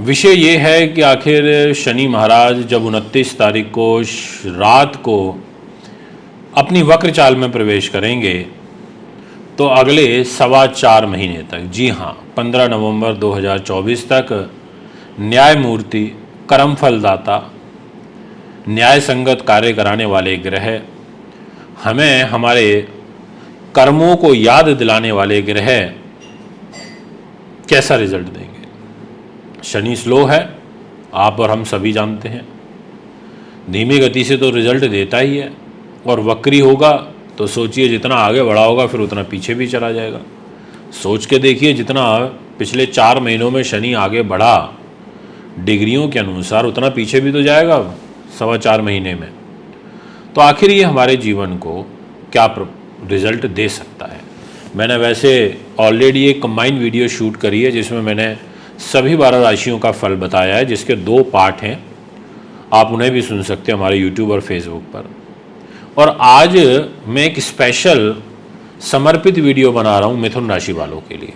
विषय ये है कि आखिर शनि महाराज जब 29 तारीख को रात को अपनी वक्र चाल में प्रवेश करेंगे तो अगले 4.25 महीने तक, जी हाँ 15 नवंबर 2024 तक न्यायमूर्ति, कर्मफलदाता, न्याय संगत कार्य कराने वाले ग्रह, हमें हमारे कर्मों को याद दिलाने वाले ग्रह कैसा रिजल्ट देंगे। शनि स्लो है, आप और हम सभी जानते हैं, धीमी गति से तो रिजल्ट देता ही है, और वक्री होगा तो सोचिए जितना आगे बढ़ा होगा फिर उतना पीछे भी चला जाएगा। सोच के देखिए, जितना पिछले 4 महीनों में शनि आगे बढ़ा डिग्रियों के अनुसार, उतना पीछे भी तो जाएगा 4.25 महीने में। तो आखिर ये हमारे जीवन को क्या रिजल्ट दे सकता है। मैंने वैसे ऑलरेडी एक कंबाइंड वीडियो शूट करी है जिसमें मैंने सभी 12 राशियों का फल बताया है, जिसके 2 पार्ट हैं, आप उन्हें भी सुन सकते हैं हमारे यूट्यूब और फेसबुक पर। और आज मैं एक स्पेशल समर्पित वीडियो बना रहा हूँ मिथुन राशि वालों के लिए।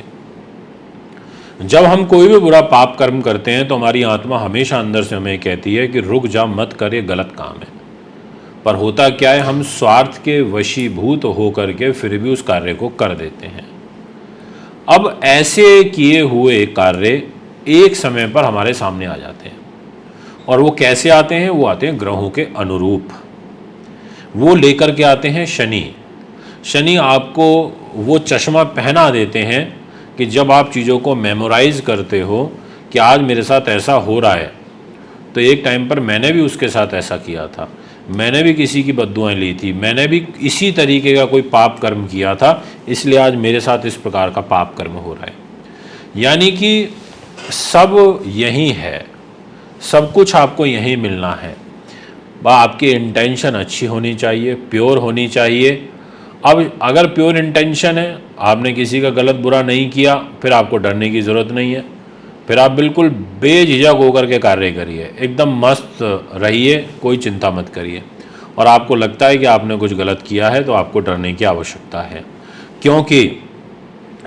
जब हम कोई भी बुरा पाप कर्म करते हैं तो हमारी आत्मा हमेशा अंदर से हमें कहती है कि रुक जा, मत कर, ये गलत काम है। पर होता क्या है, हम स्वार्थ के वशीभूत होकर के फिर भी उस कार्य को कर देते हैं। अब ऐसे किए हुए कार्य एक समय पर हमारे सामने आ जाते हैं, और वो कैसे आते हैं, वो आते हैं ग्रहों के अनुरूप। वो लेकर के आते हैं शनि। शनि आपको वो चश्मा पहना देते हैं कि जब आप चीज़ों को मेमोराइज करते हो कि आज मेरे साथ ऐसा हो रहा है, तो एक टाइम पर मैंने भी उसके साथ ऐसा किया था, मैंने भी किसी की बद्दुआएं ली थी, मैंने भी इसी तरीके का कोई पाप कर्म किया था, इसलिए आज मेरे साथ इस प्रकार का पाप कर्म हो रहा है। यानी कि सब यही है, सब कुछ आपको यहीं मिलना है। आपकी इंटेंशन अच्छी होनी चाहिए, प्योर होनी चाहिए। अब अगर प्योर इंटेंशन है, आपने किसी का गलत बुरा नहीं किया, फिर आपको डरने की ज़रूरत नहीं है। फिर आप बिल्कुल बेझिझक होकर के कार्य करिए, एकदम मस्त रहिए, कोई चिंता मत करिए। और आपको लगता है कि आपने कुछ गलत किया है तो आपको डरने की आवश्यकता है, क्योंकि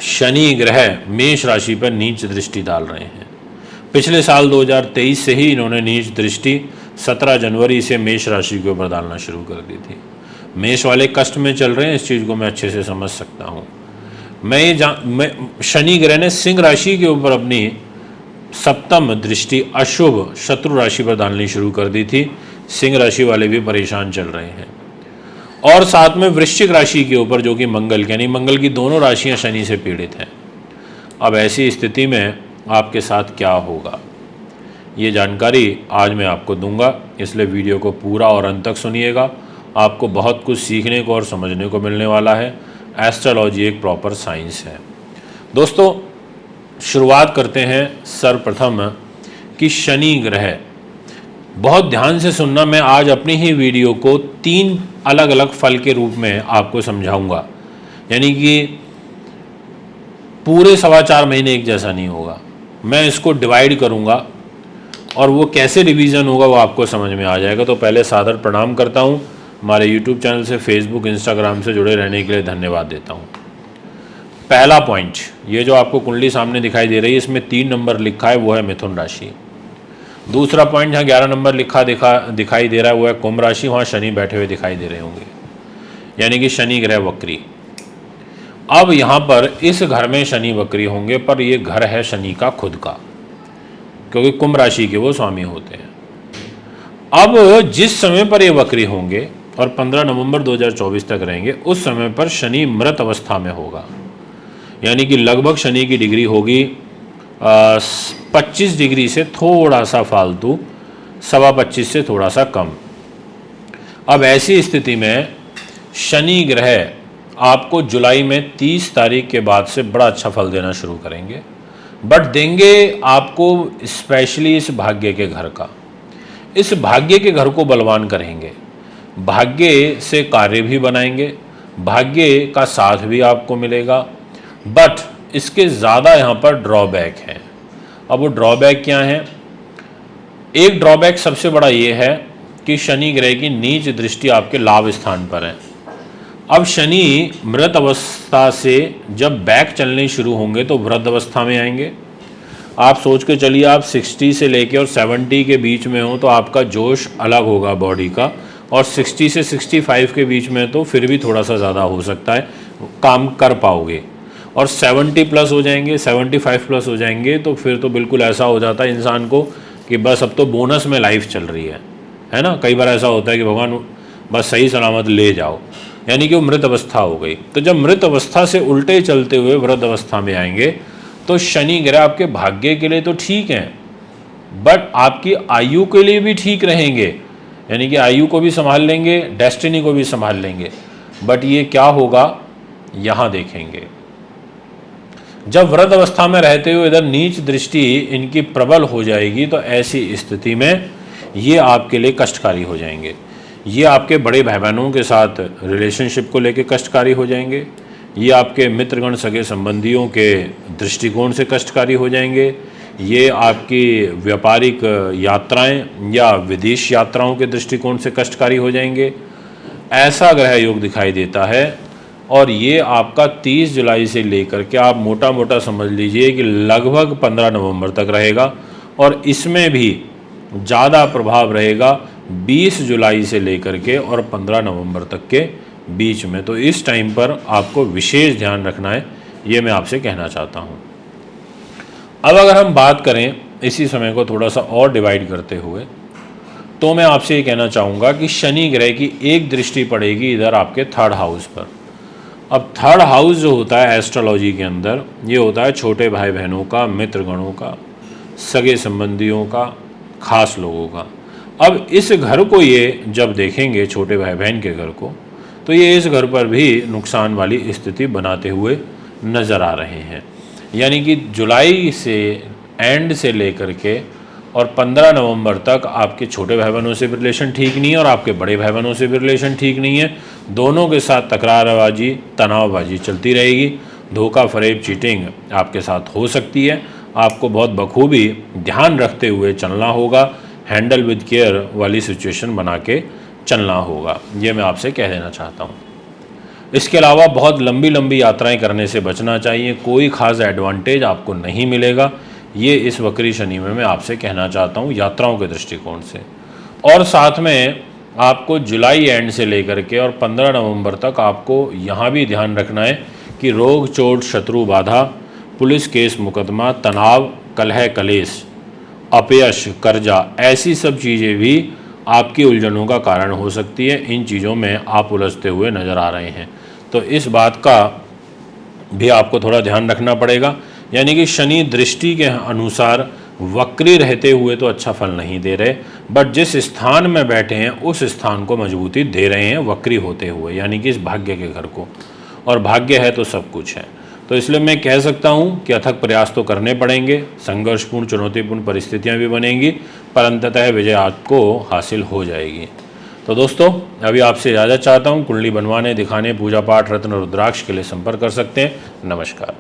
शनि ग्रह मेष राशि पर नीच दृष्टि डाल रहे हैं। पिछले साल 2023 से ही इन्होंने नीच दृष्टि 17 जनवरी से मेष राशि के ऊपर डालना शुरू कर दी थी। मेष वाले कष्ट में चल रहे हैं, इस चीज़ को मैं अच्छे से समझ सकता हूँ। मैं शनि ग्रह ने सिंह राशि के ऊपर अपनी 7म दृष्टि अशुभ शत्रु राशि पर डालनी शुरू कर दी थी। सिंह राशि वाले भी परेशान चल रहे हैं। और साथ में वृश्चिक राशि के ऊपर, जो कि मंगल, यानी मंगल की दोनों राशियां शनि से पीड़ित हैं। अब ऐसी स्थिति में आपके साथ क्या होगा, ये जानकारी आज मैं आपको दूंगा, इसलिए वीडियो को पूरा और अंत तक सुनिएगा। आपको बहुत कुछ सीखने को और समझने को मिलने वाला है। एस्ट्रोलॉजी एक प्रॉपर साइंस है। दोस्तों, शुरुआत करते हैं सर्वप्रथम कि शनि ग्रह, बहुत ध्यान से सुनना, मैं आज अपनी ही वीडियो को 3 अलग अलग फल के रूप में आपको समझाऊंगा। यानी कि पूरे 4.25 महीने एक जैसा नहीं होगा, मैं इसको डिवाइड करूंगा, और वो कैसे डिवीज़न होगा वो आपको समझ में आ जाएगा। तो पहले सादर प्रणाम करता हूँ, हमारे यूट्यूब चैनल से, फेसबुक, इंस्टाग्राम से जुड़े रहने के लिए धन्यवाद देता हूँ। पहला पॉइंट, ये जो आपको कुंडली सामने दिखाई दे रही है, इसमें 3 नंबर लिखा है, वो है मिथुन राशि। दूसरा पॉइंट, जहाँ 11 नंबर दिखाई दे रहा है, वो है कुंभ राशि, वहाँ शनि बैठे हुए दिखाई दे रहे होंगे, यानी कि शनि ग्रह वक्री। अब यहाँ पर इस घर में शनि वक्री होंगे, पर ये घर है शनि का खुद का, क्योंकि कुंभ राशि के वो स्वामी होते हैं। अब जिस समय पर ये वक्री होंगे और 15 नवंबर 2024 तक रहेंगे, उस समय पर शनि मृत अवस्था में होगा, यानी कि लगभग शनि की डिग्री होगी 25 डिग्री से थोड़ा सा फालतू, 25.25 से थोड़ा सा कम। अब ऐसी स्थिति में शनि ग्रह आपको जुलाई में 30 तारीख के बाद से बड़ा अच्छा फल देना शुरू करेंगे, बट देंगे आपको स्पेशली इस भाग्य के घर का। इस भाग्य के घर को बलवान करेंगे, भाग्य से कार्य भी बनाएंगे, भाग्य का साथ भी आपको मिलेगा, बट इसके ज़्यादा यहाँ पर ड्रॉबैक है। अब वो ड्रॉबैक क्या है? एक ड्रॉबैक सबसे बड़ा ये है कि शनि ग्रह की नीच दृष्टि आपके लाभ स्थान पर है। अब शनि मृत अवस्था से जब बैक चलने शुरू होंगे तो वृद्ध अवस्था में आएंगे। आप सोच के चलिए, आप 60 से लेके और 70 के बीच में हो तो आपका जोश अलग होगा बॉडी का, और 60 से 65 के बीच में तो फिर भी थोड़ा सा ज़्यादा हो सकता है, काम कर पाओगे। और 70 प्लस हो जाएंगे, 75 प्लस हो जाएंगे तो फिर तो बिल्कुल ऐसा हो जाता है इंसान को कि बस अब तो बोनस में लाइफ चल रही है ना। कई बार ऐसा होता है कि भगवान बस सही सलामत ले जाओ, यानी कि वो मृत अवस्था हो गई। तो जब मृत अवस्था से उल्टे चलते हुए वृद्ध अवस्था में आएंगे तो शनि ग्रह आपके भाग्य के लिए तो ठीक है, बट आपकी आयु के लिए भी ठीक रहेंगे, यानी कि आयु को भी संभाल लेंगे, डेस्टिनी को भी संभाल लेंगे। बट ये क्या होगा यहाँ देखेंगे। जब वृद्ध अवस्था में रहते हुए इधर नीच दृष्टि इनकी प्रबल हो जाएगी तो ऐसी स्थिति में ये आपके लिए कष्टकारी हो जाएंगे। ये आपके बड़े भाई बहनों के साथ रिलेशनशिप को लेकर कष्टकारी हो जाएंगे, ये आपके मित्रगण सगे संबंधियों के दृष्टिकोण से कष्टकारी हो जाएंगे, ये आपकी व्यापारिक यात्राएं या विदेश यात्राओं के दृष्टिकोण से कष्टकारी हो जाएंगे। ऐसा ग्रह योग दिखाई देता है। और ये आपका 30 जुलाई से लेकर के आप मोटा मोटा समझ लीजिए कि लगभग 15 नवंबर तक रहेगा, और इसमें भी ज़्यादा प्रभाव रहेगा 20 जुलाई से लेकर के और 15 नवंबर तक के बीच में। तो इस टाइम पर आपको विशेष ध्यान रखना है, ये मैं आपसे कहना चाहता हूँ। अब अगर हम बात करें इसी समय को थोड़ा सा और डिवाइड करते हुए, तो मैं आपसे ये कहना चाहूँगा कि शनि ग्रह की एक दृष्टि पड़ेगी इधर आपके 3rd हाउस पर। अब 3rd हाउस जो होता है एस्ट्रोलॉजी के अंदर, ये होता है छोटे भाई बहनों का, मित्रगणों का, सगे संबंधियों का, खास लोगों का। अब इस घर को ये जब देखेंगे छोटे भाई बहन के घर को, तो ये इस घर पर भी नुकसान वाली स्थिति बनाते हुए नज़र आ रहे हैं। यानी कि जुलाई से एंड से लेकर के और 15 नवंबर तक आपके छोटे भाई बहनों से भी रिलेशन ठीक नहीं है और आपके बड़े भाई बहनों से भी रिलेशन ठीक नहीं है। दोनों के साथ तकरारबाजी, तनावबाजी चलती रहेगी। धोखा, फरेब, चीटिंग आपके साथ हो सकती है। आपको बहुत बखूबी ध्यान रखते हुए चलना होगा, हैंडल विद केयर वाली सिचुएशन बना के चलना होगा, ये मैं आपसे कह देना चाहता हूँ। इसके अलावा बहुत लंबी लंबी यात्राएं करने से बचना चाहिए, कोई ख़ास एडवांटेज आपको नहीं मिलेगा, ये इस वक्री शनि में मैं आपसे कहना चाहता हूँ यात्राओं के दृष्टिकोण से। और साथ में आपको जुलाई एंड से लेकर के और 15 नवंबर तक आपको यहाँ भी ध्यान रखना है कि रोग, चोट, शत्रु, बाधा, पुलिस केस, मुकदमा, तनाव, कलह, कलेश, अपयश, कर्जा, ऐसी सब चीज़ें भी आपकी उलझनों का कारण हो सकती है। इन चीज़ों में आप उलझते हुए नज़र आ रहे हैं, तो इस बात का भी आपको थोड़ा ध्यान रखना पड़ेगा। यानी कि शनि दृष्टि के अनुसार वक्री रहते हुए तो अच्छा फल नहीं दे रहे, बट जिस स्थान में बैठे हैं उस स्थान को मजबूती दे रहे हैं वक्री होते हुए, यानी कि इस भाग्य के घर को। और भाग्य है तो सब कुछ है, तो इसलिए मैं कह सकता हूँ कि अथक प्रयास तो करने पड़ेंगे, संघर्षपूर्ण चुनौतीपूर्ण परिस्थितियाँ भी बनेंगी, पर अंततः विजय आपको हासिल हो जाएगी। तो दोस्तों, अभी आपसे इजाज़त चाहता हूँ। कुंडली बनवाने, दिखाने, पूजा पाठ, रत्न, रुद्राक्ष के लिए संपर्क कर सकते हैं। नमस्कार।